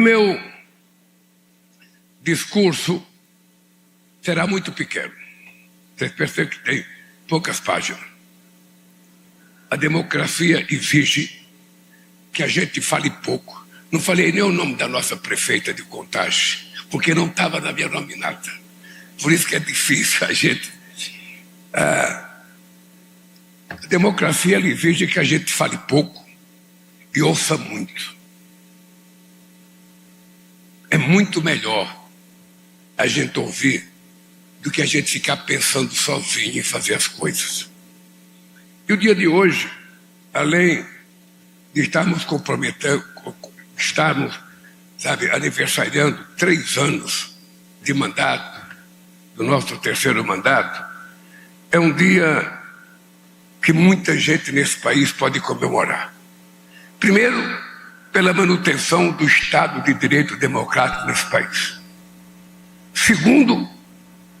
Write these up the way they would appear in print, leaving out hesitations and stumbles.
meu discurso será muito pequeno. Vocês percebem que tem poucas páginas. A democracia exige que a gente fale pouco. Não falei nem o nome da nossa prefeita de Contagem, porque não estava na minha nominata. Por isso que é difícil a gente... A democracia ela exige que a gente fale pouco e ouça muito. É muito melhor a gente ouvir do que a gente ficar pensando sozinho em fazer as coisas. E o dia de hoje, além de estarmos aniversariando 3 anos de mandato, do nosso 3º mandato, é um dia que muita gente nesse país pode comemorar. Primeiro, pela manutenção do Estado de Direito Democrático nesse país. Segundo,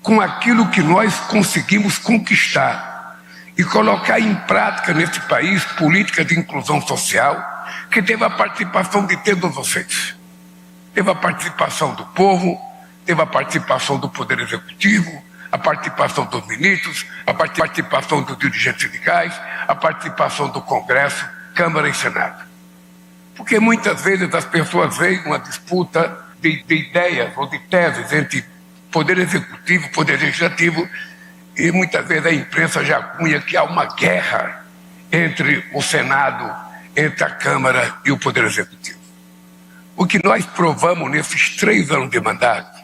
com aquilo que nós conseguimos conquistar e colocar em prática nesse país política de inclusão social, que teve a participação de todos vocês. Teve a participação do povo, teve a participação do Poder Executivo, a participação dos ministros, a participação dos dirigentes sindicais, a participação do Congresso, Câmara e Senado. Porque muitas vezes as pessoas veem uma disputa de ideias ou de teses entre Poder Executivo e Poder Legislativo, e muitas vezes a imprensa já cunha que há uma guerra entre o Senado, entre a Câmara e o Poder Executivo. O que nós provamos nesses 3 anos de mandato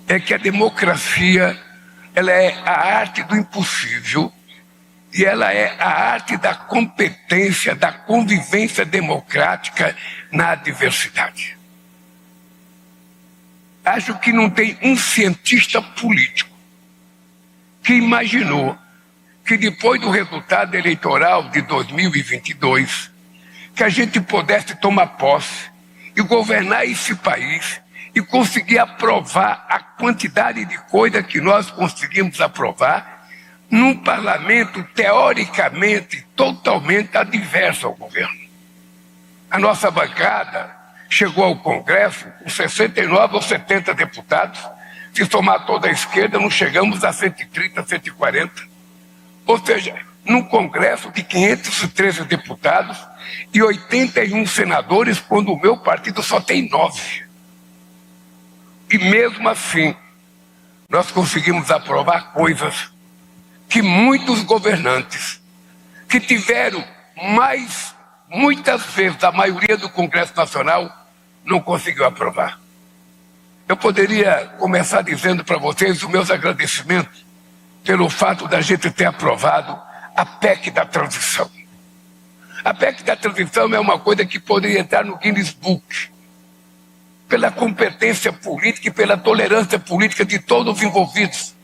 é que a democracia ela é a arte do impossível e ela é a arte da competência, da convivência democrática na diversidade. Acho que não tem um cientista político que imaginou que depois do resultado eleitoral de 2022, que a gente pudesse tomar posse e governar esse país e conseguir aprovar a quantidade de coisa que nós conseguimos aprovar num parlamento teoricamente totalmente adverso ao governo. A nossa bancada chegou ao Congresso com 69 ou 70 deputados. Se somar toda a esquerda, não chegamos a 130, 140. Ou seja, num Congresso de 513 deputados e 81 senadores, quando o meu partido só tem 9. E mesmo assim, nós conseguimos aprovar coisas que muitos governantes, que tiveram muitas vezes a maioria do Congresso Nacional, não conseguiu aprovar. Eu poderia começar dizendo para vocês os meus agradecimentos pelo fato da gente ter aprovado a PEC da transição. A PEC da transição é uma coisa que poderia entrar no Guinness Book, pela competência política e pela tolerância política de todos os envolvidos.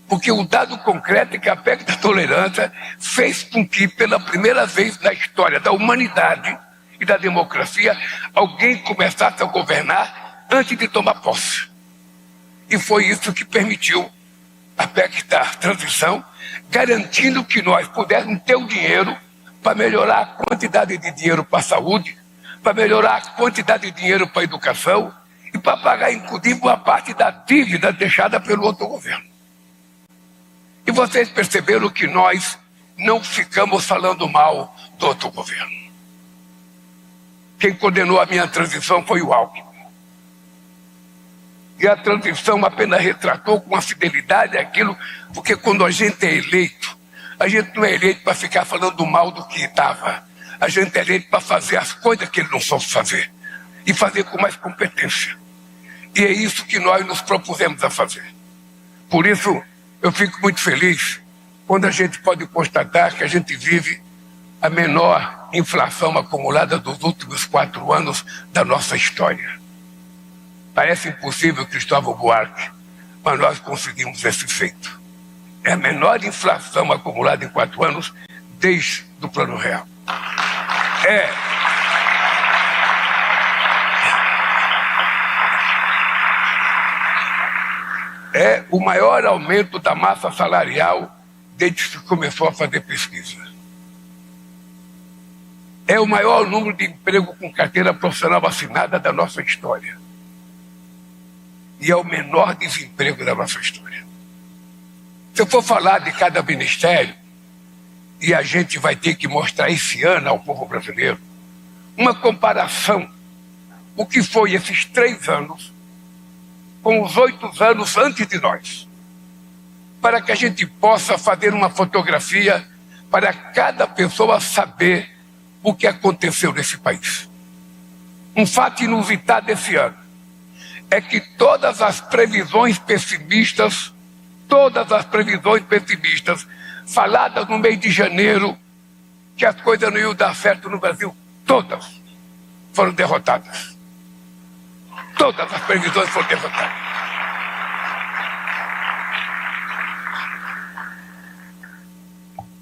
Porque o dado concreto é que a PEC da tolerância fez com que, pela primeira vez na história da humanidade e da democracia, alguém começasse a governar antes de tomar posse. E foi isso que permitiu a PEC da transição, garantindo que nós pudéssemos ter o dinheiro para melhorar a quantidade de dinheiro para a saúde, para melhorar a quantidade de dinheiro para a educação e para pagar, inclusive, uma parte da dívida deixada pelo outro governo. E vocês perceberam que nós não ficamos falando mal do outro governo. Quem condenou a minha transição foi o Alckmin. E a transição apenas retratou com a fidelidade aquilo, porque quando a gente é eleito, a gente não é eleito para ficar falando mal do que estava. A gente é eleito para fazer as coisas que ele não soube fazer. E fazer com mais competência. E é isso que nós nos propusemos a fazer. Por isso, eu fico muito feliz quando a gente pode constatar que a gente vive a menor inflação acumulada dos últimos 4 anos da nossa história. Parece impossível, Cristóvão Buarque, mas nós conseguimos esse feito. É a menor inflação acumulada em 4 anos desde o Plano Real. É o maior aumento da massa salarial desde que se começou a fazer pesquisa. é o maior número de emprego com carteira profissional assinada da nossa história. E é o menor desemprego da nossa história. Se eu for falar de cada ministério, e a gente vai ter que mostrar esse ano ao povo brasileiro, uma comparação, o que foi esses 3 anos com os 8 anos antes de nós, para que a gente possa fazer uma fotografia para cada pessoa saber o que aconteceu nesse país. Um fato inusitado desse ano é que todas as previsões pessimistas faladas no mês de janeiro, que as coisas não iam dar certo no Brasil, todas foram derrotadas. Todas as previsões foram derrotadas.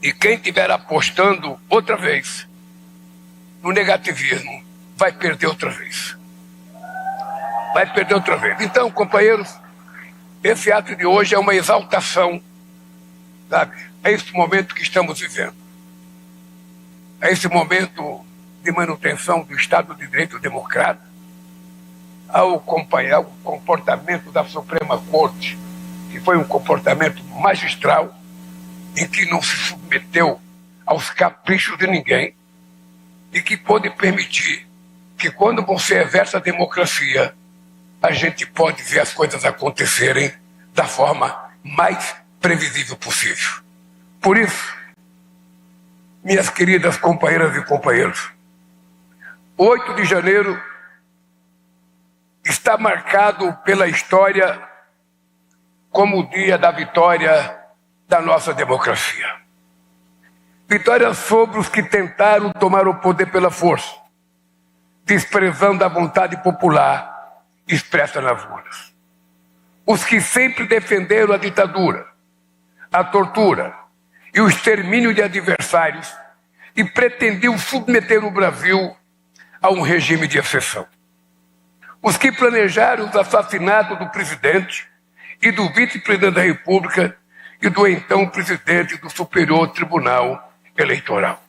E quem estiver apostando outra vez no negativismo vai perder outra vez. Vai perder outra vez. Então, companheiros, esse ato de hoje é uma exaltação, sabe? É esse momento que estamos vivendo. É esse momento de manutenção do Estado de Direito democrático, ao acompanhar o comportamento da Suprema Corte, que foi um comportamento magistral, em que não se submeteu aos caprichos de ninguém e que pode permitir que, quando você exerce a democracia, a gente pode ver as coisas acontecerem da forma mais previsível possível. Por isso, minhas queridas companheiras e companheiros, 8 de janeiro está marcado pela história como o dia da vitória da nossa democracia. Vitória sobre os que tentaram tomar o poder pela força, desprezando a vontade popular expressa nas urnas. Os que sempre defenderam a ditadura, a tortura e o extermínio de adversários e pretendiam submeter o Brasil a um regime de exceção. Os que planejaram os assassinatos do presidente e do vice-presidente da República e do então presidente do Superior Tribunal Eleitoral.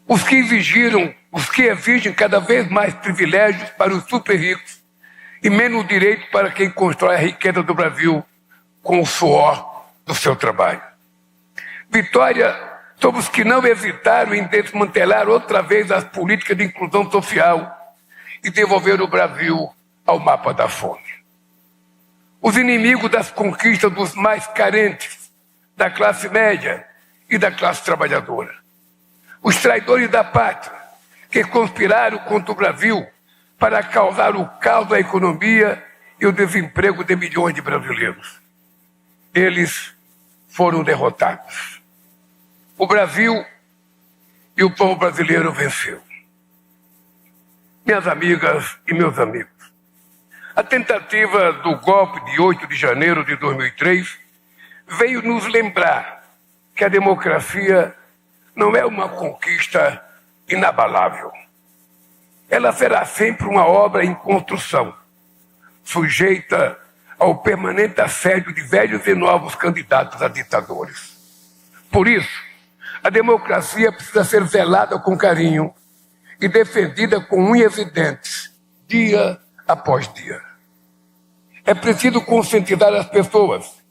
Os que exigem cada vez mais privilégios para os super ricos e menos direitos para quem constrói a riqueza do Brasil com o suor do seu trabalho. Vitória sobre os que não hesitaram em desmantelar outra vez as políticas de inclusão social e devolver o Brasil ao mapa da fome. Os inimigos das conquistas dos mais carentes, da classe média e da classe trabalhadora. Os traidores da pátria, que conspiraram contra o Brasil para causar o caos da economia e o desemprego de milhões de brasileiros. Eles foram derrotados. O Brasil e o povo brasileiro venceu. Minhas amigas e meus amigos, a tentativa do golpe de 8 de janeiro de 2003 veio nos lembrar que a democracia não é uma conquista inabalável. Ela será sempre uma obra em construção, sujeita ao permanente assédio de velhos e novos candidatos a ditadores. Por isso, a democracia precisa ser zelada com carinho e defendida com unhas e dentes, dia após dia. É preciso conscientizar as pessoas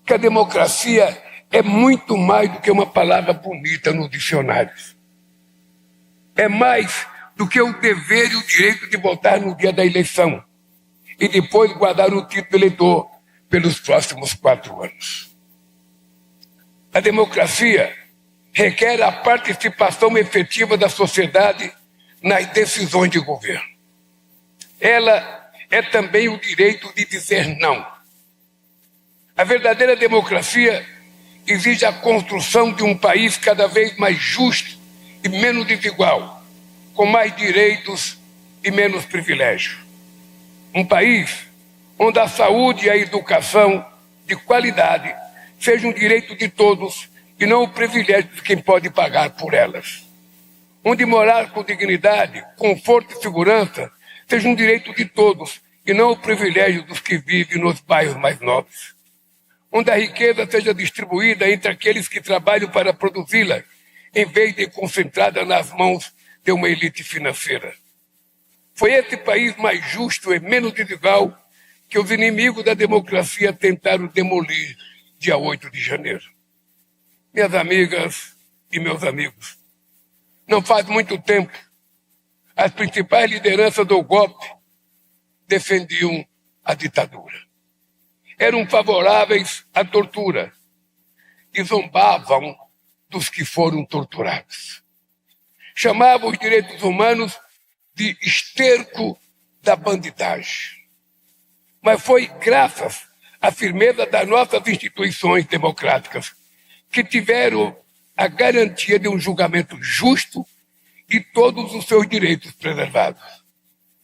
que a democracia é muito mais do que uma palavra bonita nos dicionários. É mais do que o dever e o direito de votar no dia da eleição e depois guardar o título de eleitor pelos próximos 4 anos. A democracia requer a participação efetiva da sociedade nas decisões de governo. Ela é também o direito de dizer não. A verdadeira democracia exige a construção de um país cada vez mais justo e menos desigual, com mais direitos e menos privilégios. Um país onde a saúde e a educação de qualidade sejam um direito de todos e não o privilégio de quem pode pagar por elas. Onde morar com dignidade, conforto e segurança seja um direito de todos e não o privilégio dos que vivem nos bairros mais nobres. Onde a riqueza seja distribuída entre aqueles que trabalham para produzi-la em vez de concentrada nas mãos de uma elite financeira. Foi esse país mais justo e menos desigual que os inimigos da democracia tentaram demolir dia 8 de janeiro. Minhas amigas e meus amigos, não faz muito tempo, as principais lideranças do golpe defendiam a ditadura. Eram favoráveis à tortura e zombavam dos que foram torturados. Chamavam os direitos humanos de esterco da bandidagem. Mas foi graças à firmeza das nossas instituições democráticas que tiveram a garantia de um julgamento justo e todos os seus direitos preservados.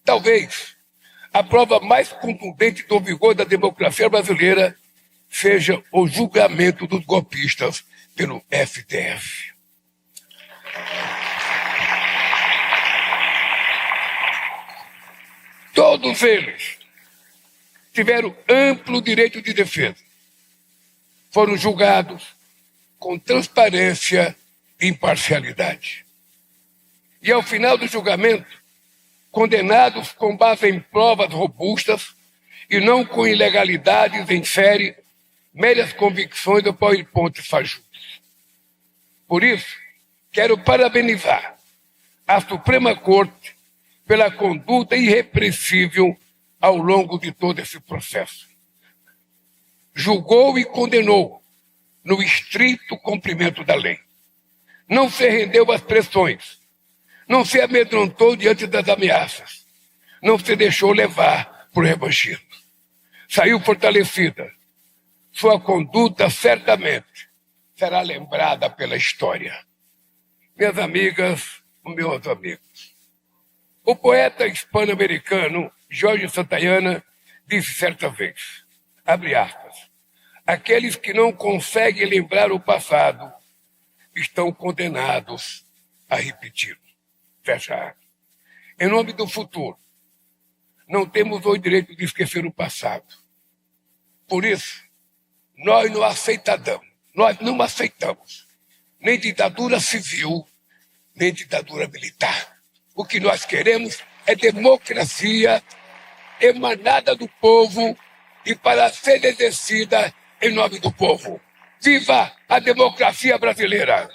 Talvez a prova mais contundente do vigor da democracia brasileira seja o julgamento dos golpistas pelo STF. Todos eles tiveram amplo direito de defesa. Foram julgados com transparência e imparcialidade. E ao final do julgamento, condenados com base em provas robustas e não com ilegalidades em série, meras convicções ou PowerPoints fajutos. Por isso, quero parabenizar a Suprema Corte pela conduta irrepreensível ao longo de todo esse processo. Julgou e condenou no estrito cumprimento da lei. Não se rendeu às pressões, não se amedrontou diante das ameaças, não se deixou levar por revanchismo. Saiu fortalecida. Sua conduta certamente será lembrada pela história. Minhas amigas, meus amigos, o poeta hispano-americano Jorge Santayana disse certa vez, abre aspas, aqueles que não conseguem lembrar o passado estão condenados a repeti-lo. Fecha aspas. Em nome do futuro, não temos o direito de esquecer o passado. Por isso, nós não aceitamos nem ditadura civil, nem ditadura militar. O que nós queremos é democracia emanada do povo e para ser exercida em nome do povo. Viva a democracia brasileira!